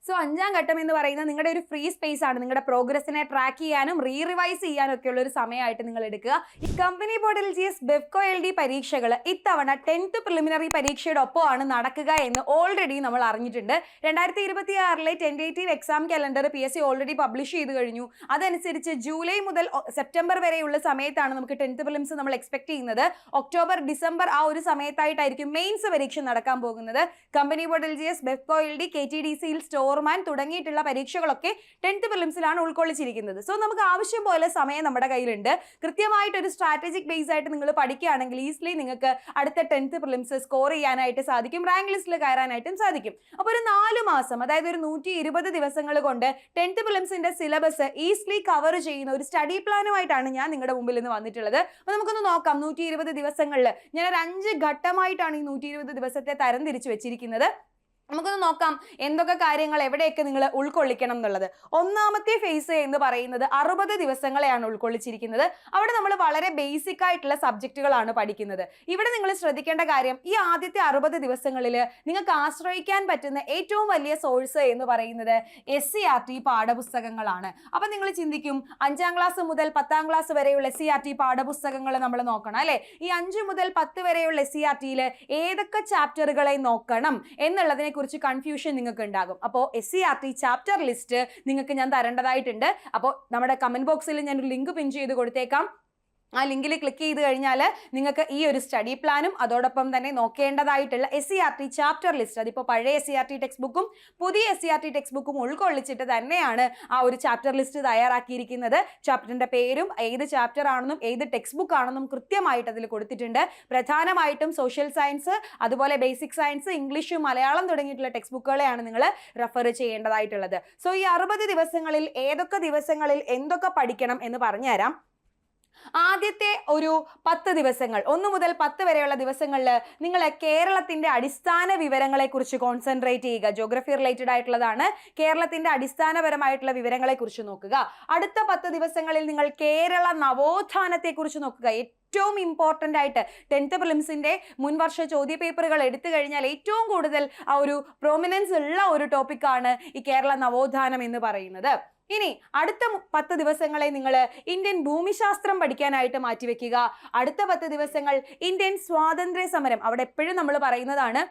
So അഞ്ചാം ഘട്ടം എന്ന് പറയുന്നത് നിങ്ങളുടെ ഒരു ഫ്രീ സ്പേസ് ആണ്. നിങ്ങളുടെ പ്രോഗ്രസിനെ ട്രാക്ക് ചെയ്യാനും റിവൈസ് ചെയ്യാനും ഒക്കെ ഉള്ള ഒരു സമയമായിട്ട് നിങ്ങൾ എടുക്കുക. ഈ company board LGS Bevco LD പരീക്ഷകൾ ഇത്തവണ 10th പ്രിലിമിനറി പരീക്ഷയുടെ ഒപ്പമാണ് നടക്കുക എന്ന് ഓൾറെഡി നമ്മൾ അറിഞ്ഞിട്ടുണ്ട്. 2026 tentative exam calendar PSC already publish ചെയ്ത് കഴിഞ്ഞു. അതനുസരിച്ച് ജൂലൈ മുതൽ സെപ്റ്റംബർ വരെയുള്ള സമയത്താണ് നമുക്ക് 10th പ്രിലിംസ് നമ്മൾ എക്സ്പെക്ട് ചെയ്യുന്നത്. ഒക്ടോബർ ഡിസംബർ ആ ഒരു സമയത്തായിട്ടായിരിക്കും മെയിൻസ് പരീക്ഷ നടക്കാൻ പോകുന്നത്. Company board LGS Bevco LD KTDC സ്റ്റോർമാൻ തുടങ്ങിയിട്ടുള്ള പരീക്ഷകളൊക്കെ 10th പ്രിലിംസിലാണ് ഉൾക്കൊള്ളിച്ചിരിക്കുന്നത്. സോ നമുക്ക് ആവശ്യം പോലെ സമയം നമ്മുടെ കയ്യിലുണ്ട്. കൃത്യമായിട്ട് ഒരു സ്ട്രാറ്റജിക് ബേസ് ആയിട്ട് നിങ്ങൾ പഠിക്കുകയാണെങ്കിൽ ഈസിലി നിങ്ങൾക്ക് അടുത്ത 10th പ്രിലിംസ് സ്കോർ ചെയ്യാനായിട്ട് സാധിക്കും, റാങ്ക് ലിസ്റ്റിൽ കയറാനായിട്ടും സാധിക്കും. അപ്പോൾ ഒരു 4 മാസം, അതായത് ഒരു 120 ദിവസങ്ങൾ കൊണ്ട് 10th പ്രിലിംസിന്റെ സിലബസ് ഈസിലി കവർ ചെയ്യുന്ന ഒരു സ്റ്റഡി പ്ലാനുമായിട്ടാണ് ഞാൻ നിങ്ങളുടെ മുമ്പിൽ നിന്ന് വന്നിട്ടുള്ളത്. അപ്പോൾ നമുക്കൊന്ന് നോക്കാം. 120 ദിവസങ്ങളിൽ ഞാൻ ഒരു 5 ഘട്ടമായിട്ടാണ് ഈ 120 ദിവസത്തെ തരംതിരിച്ചു വെച്ചിരിക്കുന്നത്. നമുക്കൊന്ന് നോക്കാം എന്തൊക്കെ കാര്യങ്ങൾ എവിടെയൊക്കെ നിങ്ങൾ ഉൾക്കൊള്ളിക്കണം എന്നുള്ളത്. ഒന്നാമത്തെ ഫേസ് എന്ന് പറയുന്നത് 60 ദിവസങ്ങളെയാണ് ഉൾക്കൊള്ളിച്ചിരിക്കുന്നത്. അവിടെ നമ്മൾ വളരെ ബേസിക് ആയിട്ടുള്ള സബ്ജക്റ്റുകളാണ് പഠിക്കുന്നത്. ഇവിടെ നിങ്ങൾ ശ്രദ്ധിക്കേണ്ട കാര്യം, ഈ ആദ്യത്തെ 60 ദിവസങ്ങളിൽ നിങ്ങൾക്ക് ആശ്രയിക്കാൻ പറ്റുന്ന ഏറ്റവും വലിയ സോഴ്സ് എന്ന് പറയുന്നത് SCERT പാഠപുസ്തകങ്ങളാണ്. അപ്പം നിങ്ങൾ ചിന്തിക്കും, 5ാം ക്ലാസ് മുതൽ 10ാം ക്ലാസ് വരെയുള്ള SCERT പാഠപുസ്തകങ്ങൾ നമ്മൾ നോക്കണം അല്ലെ. ഈ 5 മുതൽ 10 വരെയുള്ള SCERTയിൽ ഏതൊക്കെ ചാപ്റ്ററുകളെ നോക്കണം എന്നുള്ളതിനെ കുറിച്ച് കൺഫ്യൂഷൻ നിങ്ങൾക്ക് ഉണ്ടാകും. അപ്പോൾ SCERT ചാപ്റ്റർ ലിസ്റ്റ് നിങ്ങൾക്ക് ഞാൻ തരേണ്ടതായിട്ടുണ്ട്. അപ്പോൾ നമ്മുടെ കമന്റ് ബോക്സിൽ ഞാൻ ഒരു ലിങ്ക് പിൻ ചെയ്ത് കൊടുത്തേക്കാം. ആ ലിങ്കിൽ ക്ലിക്ക് ചെയ്ത് കഴിഞ്ഞാൽ നിങ്ങൾക്ക് ഈ ഒരു സ്റ്റഡി പ്ലാനും അതോടൊപ്പം തന്നെ നോക്കേണ്ടതായിട്ടുള്ള SCERT ചാപ്റ്റർ ലിസ്റ്റ്, അതിപ്പോൾ പഴയ SCERT ടെക്സ്റ്റ് ബുക്കും പുതിയ SCERT ടെക്സ്റ്റ് ബുക്കും ഉൾക്കൊള്ളിച്ചിട്ട് തന്നെയാണ് ആ ഒരു ചാപ്റ്റർ ലിസ്റ്റ് തയ്യാറാക്കിയിരിക്കുന്നത്. ചാപ്റ്ററിന്റെ പേരും ഏത് ചാപ്റ്റർ ആണെന്നും ഏത് ടെക്സ്റ്റ് ബുക്ക് ആണെന്നും കൃത്യമായിട്ട് അതിൽ കൊടുത്തിട്ടുണ്ട്. പ്രധാനമായിട്ടും സോഷ്യൽ സയൻസ്, അതുപോലെ ബേസിക് സയൻസ്, ഇംഗ്ലീഷ്, മലയാളം തുടങ്ങിയിട്ടുള്ള ടെക്സ്റ്റ് ബുക്കുകളെയാണ് നിങ്ങൾ റെഫർ ചെയ്യേണ്ടതായിട്ടുള്ളത്. സോ ഈ 60 ദിവസങ്ങളിൽ ഏതൊക്കെ ദിവസങ്ങളിൽ എന്തൊക്കെ പഠിക്കണം എന്ന് പറഞ്ഞുതരാം. ആദ്യത്തെ ഒരു 10 ദിവസങ്ങൾ, 1 മുതൽ 10 വരെയുള്ള ദിവസങ്ങളിൽ നിങ്ങൾ കേരളത്തിന്റെ അടിസ്ഥാന വിവരങ്ങളെ കുറിച്ച് കോൺസെൻട്രേറ്റ് ചെയ്യുക. ജോഗ്രഫി റിലേറ്റഡ് ആയിട്ടുള്ളതാണ്. കേരളത്തിന്റെ അടിസ്ഥാനപരമായിട്ടുള്ള വിവരങ്ങളെ കുറിച്ച് നോക്കുക. അടുത്ത 10 ദിവസങ്ങളിൽ നിങ്ങൾ കേരള നവോത്ഥാനത്തെ കുറിച്ച് നോക്കുക. ഏറ്റവും ഇമ്പോർട്ടൻ്റ് ആയിട്ട് 10th പ്രിലിംസിന്റെ മുൻവർഷ ചോദ്യ പേപ്പറുകൾ എടുത്തു കഴിഞ്ഞാൽ ഏറ്റവും കൂടുതൽ ആ ഒരു പ്രോമിനൻസ് ഉള്ള ഒരു ടോപ്പിക്കാണ് ഈ കേരള നവോത്ഥാനം എന്ന് പറയുന്നത്. ഇനി അടുത്ത 10 ദിവസങ്ങളെ നിങ്ങൾ ഇന്ത്യൻ ഭൂമിശാസ്ത്രം പഠിക്കാനായിട്ട് മാറ്റിവെക്കുക. അടുത്ത 10 ദിവസങ്ങൾ ഇന്ത്യൻ സ്വാതന്ത്ര്യ സമരം, അവിടെ എപ്പോഴും നമ്മൾ പറയുന്നതാണ്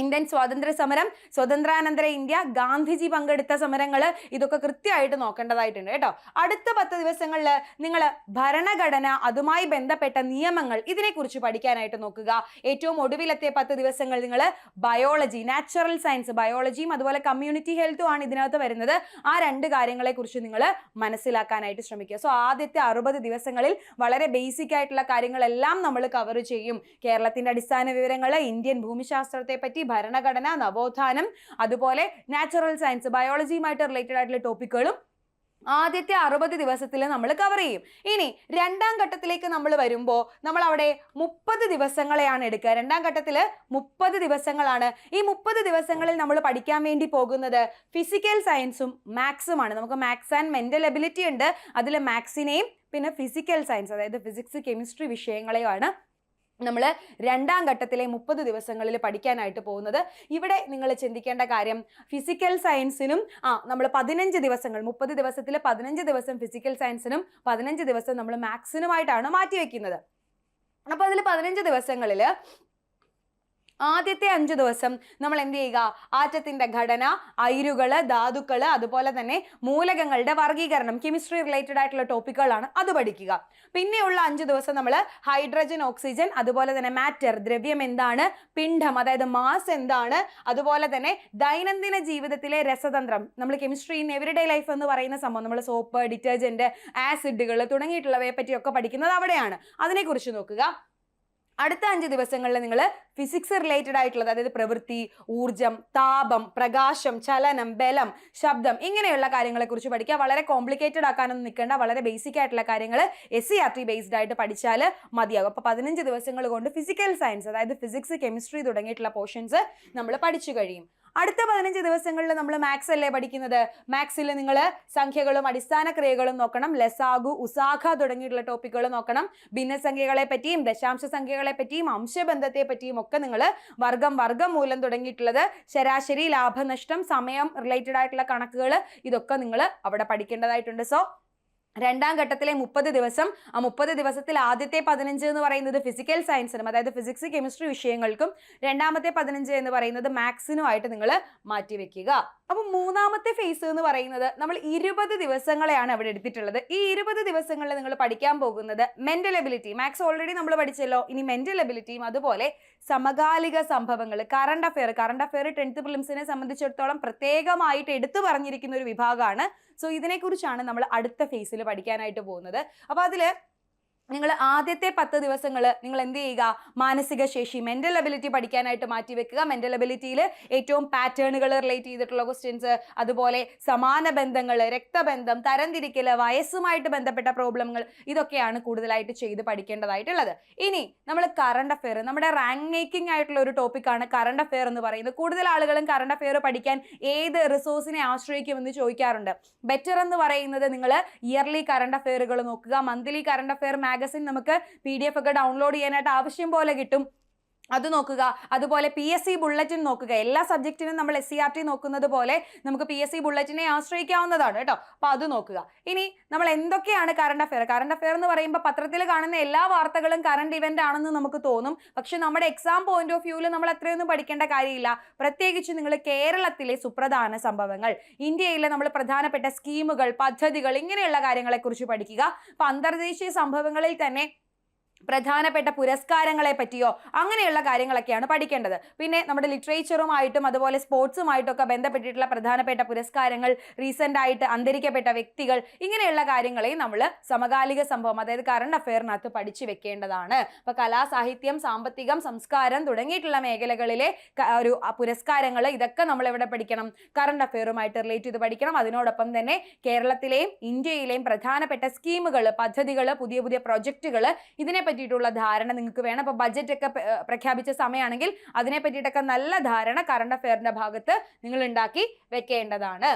ഇന്ത്യൻ സ്വാതന്ത്ര്യ സമരം, സ്വതന്ത്രാനന്തര ഇന്ത്യ, ഗാന്ധിജി പങ്കെടുത്ത സമരങ്ങൾ, ഇതൊക്കെ കൃത്യമായിട്ട് നോക്കേണ്ടതായിട്ടുണ്ട് കേട്ടോ. അടുത്ത 10 ദിവസങ്ങളിൽ നിങ്ങൾ ഭരണഘടന, അതുമായി ബന്ധപ്പെട്ട നിയമങ്ങൾ, ഇതിനെക്കുറിച്ച് പഠിക്കാനായിട്ട് നോക്കുക. ഏറ്റവും ഒടുവിലത്തെ 10 ദിവസങ്ങൾ നിങ്ങൾ ബയോളജി, നാച്ചുറൽ സയൻസ്, ബയോളജിയും അതുപോലെ കമ്മ്യൂണിറ്റി ഹെൽത്തും ആണ് ഇതിനകത്ത് വരുന്നത്. ആ 2 കാര്യങ്ങളെ കുറിച്ച് നിങ്ങൾ മനസ്സിലാക്കാനായിട്ട് ശ്രമിക്കുക. സോ ആദ്യത്തെ 60 ദിവസങ്ങളിൽ വളരെ ബേസിക് ആയിട്ടുള്ള കാര്യങ്ങളെല്ലാം നമ്മൾ കവർ ചെയ്യും. കേരളത്തിന്റെ അടിസ്ഥാന വിവരങ്ങൾ, ഇന്ത്യൻ ഭൂമിശാസ്ത്രത്തെ പറ്റി, ഭരണഘടന, നവോത്ഥാനം, അതുപോലെ നാച്ചുറൽ സയൻസ്, ബയോളജിയുമായിട്ട് റിലേറ്റഡ് ആയിട്ടുള്ള ടോപ്പിക്കുകളും ആദ്യത്തെ 60 ദിവസത്തിൽ നമ്മൾ കവർ ചെയ്യും. ഇനി 2ാം ഘട്ടത്തിലേക്ക് നമ്മൾ വരുമ്പോൾ നമ്മൾ അവിടെ 30 ദിവസങ്ങളെയാണ് എടുക്കുക. 2ാം ഘട്ടത്തിൽ 30 ദിവസങ്ങളാണ്. ഈ 30 ദിവസങ്ങളിൽ നമ്മൾ പഠിക്കാൻ വേണ്ടി പോകുന്നത് ഫിസിക്കൽ സയൻസും മാത്സുമാണ്. നമുക്ക് മാത്സ് ആൻഡ് മെന്റൽ എബിലിറ്റി ഉണ്ട്. അതിൽ മാത്സിനെയും പിന്നെ ഫിസിക്കൽ സയൻസ്, അതായത് ഫിസിക്സ്, കെമിസ്ട്രി വിഷയങ്ങളെയുമാണ് നമ്മൾ 2ാം ഘട്ടത്തിലെ 30 ദിവസങ്ങളിൽ പഠിക്കാനായിട്ട് പോകുന്നത്. ഇവിടെ നിങ്ങൾ ചിന്തിക്കേണ്ട കാര്യം, ഫിസിക്കൽ സയൻസിനും നമ്മൾ 15 ദിവസങ്ങൾ, 30 ദിവസത്തിൽ 15 ദിവസം ഫിസിക്കൽ സയൻസിനും 15 ദിവസം നമ്മൾ മാത്സിനുമായിട്ടാണ് മാറ്റിവെക്കുന്നത്. അപ്പോൾ അതിൽ 15 ദിവസങ്ങളിൽ ആദ്യത്തെ 5 ദിവസം നമ്മൾ എന്ത് ചെയ്യുക? ആറ്റത്തിന്റെ ഘടന, അയിരുകള്, ധാതുക്കള്, അതുപോലെ തന്നെ മൂലകങ്ങളുടെ വർഗീകരണം, കെമിസ്ട്രി റിലേറ്റഡ് ആയിട്ടുള്ള ടോപ്പിക്കുകളാണ്, അത് പഠിക്കുക. പിന്നെയുള്ള 5 ദിവസം നമ്മൾ ഹൈഡ്രജൻ, ഓക്സിജൻ, അതുപോലെ തന്നെ മാറ്റർ, ദ്രവ്യം എന്താണ്, പിണ്ഡം അതായത് മാസ് എന്താണ്, അതുപോലെ തന്നെ ദൈനംദിന ജീവിതത്തിലെ രസതന്ത്രം, നമ്മൾ കെമിസ്ട്രി ഇൻ എവരിഡേ ലൈഫ് എന്ന് പറയുന്ന സംഭവം, നമ്മൾ സോപ്പ്, ഡിറ്റർജന്റ്, ആസിഡുകൾ തുടങ്ങിയിട്ടുള്ളവയെ പറ്റിയൊക്കെ പഠിക്കുന്നത് അവിടെയാണ്. അതിനെക്കുറിച്ച് നോക്കുക. അടുത്ത 5 ദിവസങ്ങളിൽ നിങ്ങൾ ഫിസിക്സ് റിലേറ്റഡ് ആയിട്ടുള്ളത്, അതായത് പ്രവൃത്തി, ഊർജം, താപം, പ്രകാശം, ചലനം, ബലം, ശബ്ദം, ഇങ്ങനെയുള്ള കാര്യങ്ങളെ കുറിച്ച് പഠിക്കുക. വളരെ കോംപ്ലിക്കേറ്റഡ് ആക്കാനൊന്നും നിൽക്കേണ്ട. വളരെ ബേസിക് ആയിട്ടുള്ള കാര്യങ്ങൾ SCERT ബേസ്ഡ് ആയിട്ട് പഠിച്ചാൽ മതിയാകും. അപ്പോൾ 15 ദിവസങ്ങൾ കൊണ്ട് ഫിസിക്കൽ സയൻസ്, അതായത് ഫിസിക്സ്, കെമിസ്ട്രി തുടങ്ങിയിട്ടുള്ള പോർഷൻസ് നമ്മൾ പഠിച്ചു കഴിയും. അടുത്ത 15 ദിവസങ്ങളിൽ നമ്മൾ മാത്സ് അല്ലേ പഠിക്കുന്നത്. മാത്സിൽ നിങ്ങൾ സംഖ്യകളും അടിസ്ഥാന ക്രിയകളും നോക്കണം, ലസാഗു, ഉസാഖ തുടങ്ങിയിട്ടുള്ള ടോപ്പിക്കുകൾ നോക്കണം. ഭിന്നസംഖ്യകളെ പറ്റിയും ദശാംശ സംഖ്യകളെ പറ്റിയും അംശബന്ധത്തെ പറ്റിയും ഒക്കെ നിങ്ങൾ വർഗം തുടങ്ങിയിട്ടുള്ളത്, ശരാശരി, ലാഭനഷ്ടം, സമയം റിലേറ്റഡ് ആയിട്ടുള്ള കണക്കുകൾ, ഇതൊക്കെ നിങ്ങൾ അവിടെ പഠിക്കേണ്ടതായിട്ടുണ്ട്. സോ രണ്ടാം ഘട്ടത്തിലെ 30 ദിവസം, ആ 30 ദിവസത്തിൽ ആദ്യത്തെ 15 എന്ന് പറയുന്നത് ഫിസിക്കൽ സയൻസിനും, അതായത് ഫിസിക്സ് കെമിസ്ട്രി വിഷയങ്ങൾക്കും, രണ്ടാമത്തെ 15 എന്ന് പറയുന്നത് മാത്സിനുമായിട്ട് നിങ്ങൾ മാറ്റിവെക്കുക. അപ്പൊ മൂന്നാമത്തെ ഫേസ് എന്ന് പറയുന്നത് നമ്മൾ 20 ദിവസങ്ങളെയാണ് അവിടെ എടുത്തിട്ടുള്ളത്. ഈ 20 ദിവസങ്ങളിൽ നിങ്ങൾ പഠിക്കാൻ പോകുന്നത് മെന്റൽ എബിലിറ്റി. മാത്സ് ഓൾറെഡി നമ്മൾ പഠിച്ചല്ലോ. ഇനി മെന്റൽ എബിലിറ്റിയും അതുപോലെ സമകാലിക സംഭവങ്ങൾ, കറണ്ട് അഫെയർ 10th പ്രിലിംസിനെ സംബന്ധിച്ചിടത്തോളം പ്രത്യേകമായിട്ട് എടുത്തു പറഞ്ഞിരിക്കുന്ന ഒരു വിഭാഗമാണ്. സോ ഇതിനെക്കുറിച്ചാണ് നമ്മൾ അടുത്ത ഫേസിൽ പഠിക്കാനായിട്ട് പോകുന്നത്. അപ്പോൾ അതിൽ നിങ്ങൾ ആദ്യത്തെ 10 ദിവസങ്ങൾ നിങ്ങൾ എന്ത് ചെയ്യുക, മാനസിക ശേഷി, മെന്റൽ എബിലിറ്റി പഠിക്കാനായിട്ട് മാറ്റിവെക്കുക. മെന്റൽ എബിലിറ്റിയിൽ ഏറ്റവും പാറ്റേണുകൾ റിലേറ്റ് ചെയ്തിട്ടുള്ള ക്വസ്റ്റ്യൻസ്, അതുപോലെ സമാന ബന്ധങ്ങൾ, രക്തബന്ധം, തരംതിരിക്കൽ, വയസ്സുമായിട്ട് ബന്ധപ്പെട്ട പ്രോബ്ലങ്ങൾ, ഇതൊക്കെയാണ് കൂടുതലായിട്ട് ചെയ്ത് പഠിക്കേണ്ടതായിട്ടുള്ളത്. ഇനി നമ്മൾ കറണ്ട് അഫെയർ, നമ്മുടെ റാങ്ക് മേക്കിംഗ് ആയിട്ടുള്ള ഒരു ടോപ്പിക്കാണ് കറണ്ട് അഫെയർ എന്ന് പറയുന്നത്. കൂടുതൽ ആളുകളും കറണ്ട് അഫെയർ പഠിക്കാൻ ഏത് റിസോഴ്സിനെ ആശ്രയിക്കുമെന്ന് ചോദിക്കാറുണ്ട്. ബെറ്റർ എന്ന് പറയുന്നത് നിങ്ങൾ ഇയർലി കറണ്ട് അഫെയറുകൾ നോക്കുക. മന്ത്ലി കറണ്ട് അഫെയർ മാഗസിൻ നമുക്ക് PDF ഒക്കെ ഡൗൺലോഡ് ചെയ്യാനായിട്ട് ആവശ്യം പോലെ കിട്ടും, അത് നോക്കുക. അതുപോലെ PSC ബുള്ളറ്റിൻ നോക്കുക. എല്ലാ സബ്ജക്റ്റിനും നമ്മൾ SCERT നോക്കുന്നത് പോലെ നമുക്ക് PSC ബുള്ളറ്റിനെ ആശ്രയിക്കാവുന്നതാണ് കേട്ടോ. അപ്പോൾ അത് നോക്കുക. ഇനി നമ്മൾ എന്തൊക്കെയാണ് കറണ്ട് അഫെയർ എന്ന് പറയുമ്പോൾ പത്രത്തിൽ കാണുന്ന എല്ലാ വാർത്തകളും കറണ്ട് ഇവന്റ് ആണെന്ന് നമുക്ക് തോന്നും. പക്ഷെ നമ്മുടെ എക്സാം പോയിന്റ് ഓഫ് വ്യൂവിൽ നമ്മൾ അത്രയൊന്നും പഠിക്കേണ്ട കാര്യമില്ല. പ്രത്യേകിച്ച് നിങ്ങൾ കേരളത്തിലെ സുപ്രധാന സംഭവങ്ങൾ, ഇന്ത്യയിലെ നമ്മൾ പ്രധാനപ്പെട്ട സ്കീമുകൾ, പദ്ധതികൾ, ഇങ്ങനെയുള്ള കാര്യങ്ങളെക്കുറിച്ച് പഠിക്കുക. അപ്പോൾ അന്തർദേശീയ സംഭവങ്ങളിൽ തന്നെ പ്രധാനപ്പെട്ട പുരസ്കാരങ്ങളെ പറ്റിയോ അങ്ങനെയുള്ള കാര്യങ്ങളൊക്കെയാണ് പഠിക്കേണ്ടത്. പിന്നെ നമ്മുടെ ലിറ്ററേച്ചറുമായിട്ടും അതുപോലെ സ്പോർട്സുമായിട്ടൊക്കെ ബന്ധപ്പെട്ടിട്ടുള്ള പ്രധാനപ്പെട്ട പുരസ്കാരങ്ങൾ, റീസെന്റ് ആയിട്ട് അന്തരിക്കപ്പെട്ട വ്യക്തികൾ, ഇങ്ങനെയുള്ള കാര്യങ്ങളെയും നമ്മൾ സമകാലിക സംഭവം, അതായത് കറണ്ട് അഫെയറിനകത്ത് പഠിച്ചു വെക്കേണ്ടതാണ്. അപ്പൊ കലാ, സാഹിത്യം, സാമ്പത്തികം, സംസ്കാരം തുടങ്ങിയിട്ടുള്ള മേഖലകളിലെ ഒരു പുരസ്കാരങ്ങൾ, ഇതൊക്കെ നമ്മൾ എവിടെ പഠിക്കണം, കറണ്ട് അഫെയറുമായിട്ട് റിലേറ്റ് ചെയ്ത് പഠിക്കണം. അതിനോടൊപ്പം തന്നെ കേരളത്തിലെയും ഇന്ത്യയിലെയും പ്രധാനപ്പെട്ട സ്കീമുകൾ, പദ്ധതികൾ, പുതിയ പുതിയ പ്രൊജക്റ്റുകൾ, ഇതിനെ പറ്റിയിട്ടുള്ള ധാരണ നിങ്ങൾക്ക് വേണം. അപ്പോൾ ബഡ്ജറ്റ് ഒക്കെ പ്രഖ്യാപിച്ച സമയമാണെങ്കിൽ അതിനെ പറ്റിയിട്ടൊക്കെ നല്ല ധാരണ കറണ്ട് അഫെയറിന്റെ ഭാഗത്ത് നിങ്ങൾ ഉണ്ടാക്കി വെക്കേണ്ടതാണ്.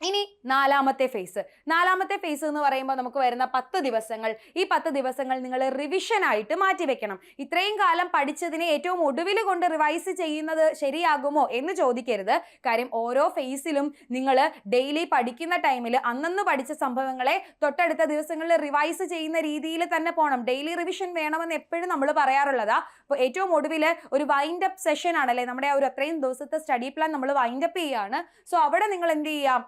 ഇനി നാലാമത്തെ ഫേസ് എന്ന് പറയുമ്പോൾ നമുക്ക് വരുന്ന 10 ദിവസങ്ങൾ. ഈ 10 ദിവസങ്ങൾ നിങ്ങൾ റിവിഷനായിട്ട് മാറ്റിവെക്കണം. ഇത്രയും കാലം പഠിച്ചതിനെ ഏറ്റവും ഒടുവിൽ കൊണ്ട് റിവൈസ് ചെയ്യുന്നത് ശരിയാകുമോ എന്ന് ചോദിക്കരുത്. കാര്യം ഓരോ ഫേസിലും നിങ്ങൾ ഡെയിലി പഠിക്കുന്ന ടൈമിൽ അന്നന്ന് പഠിച്ച സംഭവങ്ങളെ തൊട്ടടുത്ത ദിവസങ്ങളിൽ റിവൈസ് ചെയ്യുന്ന രീതിയിൽ തന്നെ പോകണം. ഡെയിലി റിവിഷൻ വേണമെന്ന് എപ്പോഴും നമ്മൾ പറയാറുള്ളതാ. അപ്പോൾ ഏറ്റവും ഒടുവിൽ ഒരു വൈൻഡ് അപ്പ് സെഷൻ ആണല്ലേ, നമ്മുടെ ആ ഒരു അത്രയും ദിവസത്തെ സ്റ്റഡി പ്ലാൻ നമ്മൾ വൈൻഡ് അപ്പ് ചെയ്യുകയാണ്. സോ അവിടെ നിങ്ങൾ എന്ത് ചെയ്യാം,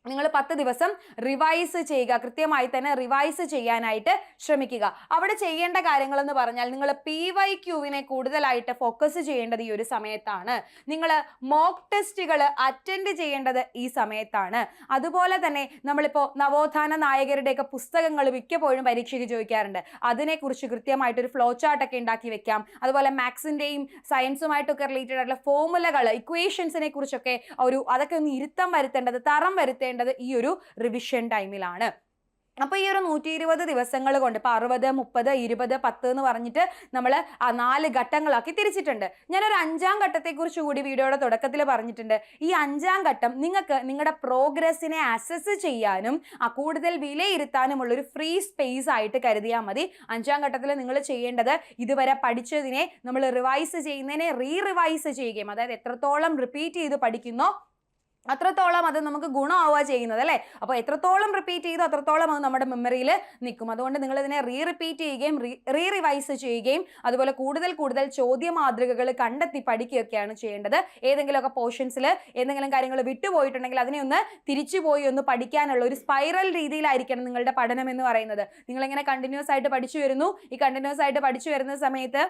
നിങ്ങൾ 10 ദിവസം റിവൈസ് ചെയ്യുക, കൃത്യമായി തന്നെ റിവൈസ് ചെയ്യാനായിട്ട് ശ്രമിക്കുക. അവിടെ ചെയ്യേണ്ട കാര്യങ്ങൾ എന്ന് പറഞ്ഞാൽ നിങ്ങൾ PYQവിനെ കൂടുതലായിട്ട് ഫോക്കസ് ചെയ്യേണ്ടത് ഈ ഒരു സമയത്താണ്. നിങ്ങൾ മോക്ക് ടെസ്റ്റുകൾ അറ്റൻഡ് ചെയ്യേണ്ടത് ഈ സമയത്താണ്. അതുപോലെ തന്നെ നമ്മളിപ്പോൾ നവോത്ഥാന നായകരുടെയൊക്കെ പുസ്തകങ്ങൾ മിക്കപ്പോഴും പരീക്ഷയ്ക്ക് ചോദിക്കാറുണ്ട്. അതിനെക്കുറിച്ച് കൃത്യമായിട്ടൊരു ഫ്ലോ ചാർട്ടൊക്കെ ഉണ്ടാക്കി വെക്കാം. അതുപോലെ മാത്സിൻ്റെയും സയൻസുമായിട്ടൊക്കെ റിലേറ്റഡ് ആയിട്ടുള്ള ഫോർമുലകൾ, ഇക്വേഷൻസിനെ കുറിച്ചൊക്കെ അതൊക്കെ ഒന്ന് ഇരുത്തം വരുത്തേണ്ടത്, തറം വരുത്തേണ്ടത് ഈ ഒരു റിവിഷൻ ടൈമിലാണ്. അപ്പോൾ ഈ ഒരു 120 ദിവസങ്ങൾ കൊണ്ട് ഇപ്പോൾ 60, 30, 20, 10 എന്ന് പറഞ്ഞിട്ട് നമ്മൾ ആ 4 ഘട്ടങ്ങളാക്കി തിരിച്ചിട്ടുണ്ട്. ഞാനൊരു 5ാം ഘട്ടത്തെക്കുറിച്ച് കൂടി വീഡിയോയുടെ തുടക്കത്തിൽ പറഞ്ഞിട്ടുണ്ട്. ഈ 5ാം ഘട്ടം നിങ്ങൾക്ക് നിങ്ങളുടെ പ്രോഗ്രസ്സിനെ അസസ് ചെയ്യാനും കൂടുതൽ വിലയിരുത്താനുമുള്ളൊരു ഫ്രീ സ്പേസ് ആയിട്ട് കരുതിയാൽ മതി. 5ാം ഘട്ടത്തിൽ നിങ്ങൾ ചെയ്യേണ്ടത് ഇതുവരെ പഠിച്ചതിനെ നമ്മൾ റിവൈസ് ചെയ്യുന്നതിനെ റിവൈസ് ചെയ്യുകയും, അതായത് എത്രത്തോളം റിപ്പീറ്റ് ചെയ്ത് പഠിക്കുന്നോ അത്രത്തോളം അത് നമുക്ക് ഗുണമാവുക ചെയ്യുന്നത് അല്ലേ. അപ്പോൾ എത്രത്തോളം റിപ്പീറ്റ് ചെയ്തോ അത്രത്തോളം അത് നമ്മുടെ മെമ്മറിയിൽ നിൽക്കും. അതുകൊണ്ട് നിങ്ങൾ ഇതിനെ റിപ്പീറ്റ് ചെയ്യുകയും റിവൈസ് ചെയ്യുകയും അതുപോലെ കൂടുതൽ ചോദ്യ മാതൃകകൾ കണ്ടെത്തി പഠിക്കുകയൊക്കെയാണ് ചെയ്യേണ്ടത്. ഏതെങ്കിലുമൊക്കെ പോർഷൻസിൽ എന്തെങ്കിലും കാര്യങ്ങൾ വിട്ടുപോയിട്ടുണ്ടെങ്കിൽ അതിനെ ഒന്ന് തിരിച്ചുപോയി ഒന്ന് പഠിക്കാനുള്ള ഒരു സ്പൈറൽ രീതിയിലായിരിക്കണം നിങ്ങളുടെ പഠനം എന്ന് പറയുന്നത്. നിങ്ങളിങ്ങനെ കണ്ടിന്യൂസ് ആയിട്ട് പഠിച്ചു വരുന്നു. ഈ കണ്ടിന്യൂസ് ആയിട്ട് പഠിച്ചു വരുന്ന സമയത്ത്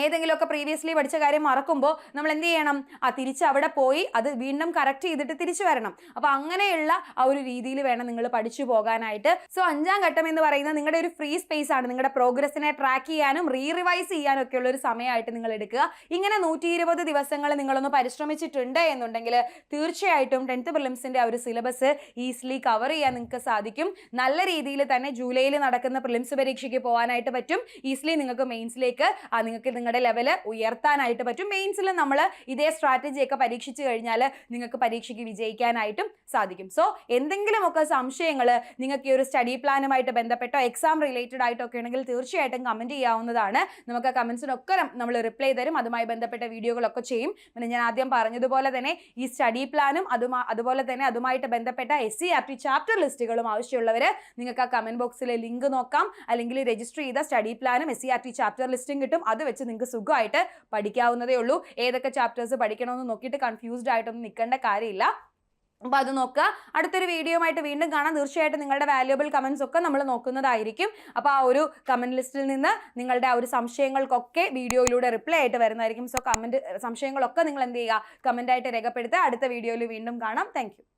ഏതെങ്കിലുമൊക്കെ പ്രീവിയസ്ലി പഠിച്ച കാര്യം മറക്കുമ്പോൾ നമ്മൾ എന്ത് ചെയ്യണം, തിരിച്ച് അവിടെ പോയി അത് വീണ്ടും കറക്റ്റ് ചെയ്തിട്ട് തിരിച്ചു വരണം. അപ്പോൾ അങ്ങനെയുള്ള ആ ഒരു രീതിയിൽ വേണം നിങ്ങൾ പഠിച്ചു പോകാനായിട്ട്. സോ 5ാം ഘട്ടം എന്ന് പറയുന്നത് നിങ്ങളുടെ ഒരു ഫ്രീ സ്പേസ് ആണ്. നിങ്ങളുടെ പ്രോഗ്രസ്സിനെ ട്രാക്ക് ചെയ്യാനും റിവൈസ് ചെയ്യാനും ഒക്കെ ഉള്ള ഒരു സമയമായിട്ട് നിങ്ങൾ എടുക്കുക. ഇങ്ങനെ 120 ദിവസങ്ങൾ നിങ്ങളൊന്ന് പരിശ്രമിച്ചിട്ടുണ്ട് എന്നുണ്ടെങ്കിൽ തീർച്ചയായിട്ടും 10th പ്രിലിംസിന്റെ ആ ഒരു സിലബസ് ഈസിലി കവർ ചെയ്യാൻ നിങ്ങൾക്ക് സാധിക്കും. നല്ല രീതിയിൽ തന്നെ ജൂലൈയിൽ നടക്കുന്ന പ്രിലിംസ് പരീക്ഷയ്ക്ക് പോകാനായിട്ട് പറ്റും. ഈസിലി നിങ്ങൾക്ക് മെയിൻസിലേക്ക് നിങ്ങൾക്ക് നിങ്ങളുടെ ലെവല് ഉയർത്താനായിട്ട് പറ്റും. മെയിൻസിൽ നമ്മൾ ഇതേ സ്ട്രാറ്റജി ഒക്കെ പരീക്ഷിച്ചു കഴിഞ്ഞാൽ നിങ്ങൾക്ക് പരീക്ഷയ്ക്ക് വിജയിക്കാനായിട്ടും സാധിക്കും. സോ എന്തെങ്കിലുമൊക്കെ സംശയങ്ങൾ നിങ്ങൾക്ക് ഈ ഒരു സ്റ്റഡി പ്ലാനുമായിട്ട് ബന്ധപ്പെട്ടോ എക്സാം റിലേറ്റഡ് ആയിട്ടൊക്കെ ഉണ്ടെങ്കിൽ തീർച്ചയായിട്ടും കമന്റ് ചെയ്യാവുന്നതാണ്. നമുക്ക് കമന്റ്സിനൊക്കെ നമ്മൾ റിപ്ലൈ തരും. അതുമായി ബന്ധപ്പെട്ട വീഡിയോകളൊക്കെ ചെയ്യും. പിന്നെ ഞാൻ ആദ്യം പറഞ്ഞതുപോലെ തന്നെ ഈ സ്റ്റഡി പ്ലാനും അതുപോലെ തന്നെ അതുമായിട്ട് ബന്ധപ്പെട്ട SCERT ചാപ്റ്റർ ലിസ്റ്റുകളും ആവശ്യമുള്ളവർ നിങ്ങൾക്ക് ആ കമന്റ് ബോക്സിലെ ലിങ്ക് നോക്കാം. അല്ലെങ്കിൽ രജിസ്റ്റർ ചെയ്ത സ്റ്റഡി പ്ലാനും SCERT ചാപ്റ്റർ ലിസ്റ്റും കിട്ടും. അത് വെച്ച് നിങ്ങൾക്ക് സുഖമായിട്ട് പഠിക്കാവുന്നതേ ഉള്ളൂ. ഏതൊക്കെ ചാപ്റ്റേഴ്സ് പഠിക്കണമെന്ന് നോക്കിയിട്ട് കൺഫ്യൂസ്ഡ് ആയിട്ടൊന്നും നിൽക്കേണ്ട കാര്യമില്ല. അപ്പോൾ അത് നോക്കുക. അടുത്തൊരു വീഡിയോയുമായിട്ട് വീണ്ടും കാണാം. തീർച്ചയായിട്ടും നിങ്ങളുടെ വാല്യുബിൾ കമന്റ്സ് ഒക്കെ നമ്മൾ നോക്കുന്നതായിരിക്കും. അപ്പോൾ ആ ഒരു കമന്റ് ലിസ്റ്റിൽ നിന്ന് നിങ്ങളുടെ ആ ഒരു സംശയങ്ങൾക്കൊക്കെ വീഡിയോയിലൂടെ റിപ്ലൈ ആയിട്ട് വരുന്നതായിരിക്കും. സോ സംശയങ്ങളൊക്കെ നിങ്ങൾ എന്ത് ചെയ്യുക, കമന്റ് ആയിട്ട് രേഖപ്പെടുത്തുക. അടുത്ത വീഡിയോയിൽ വീണ്ടും കാണാം. താങ്ക്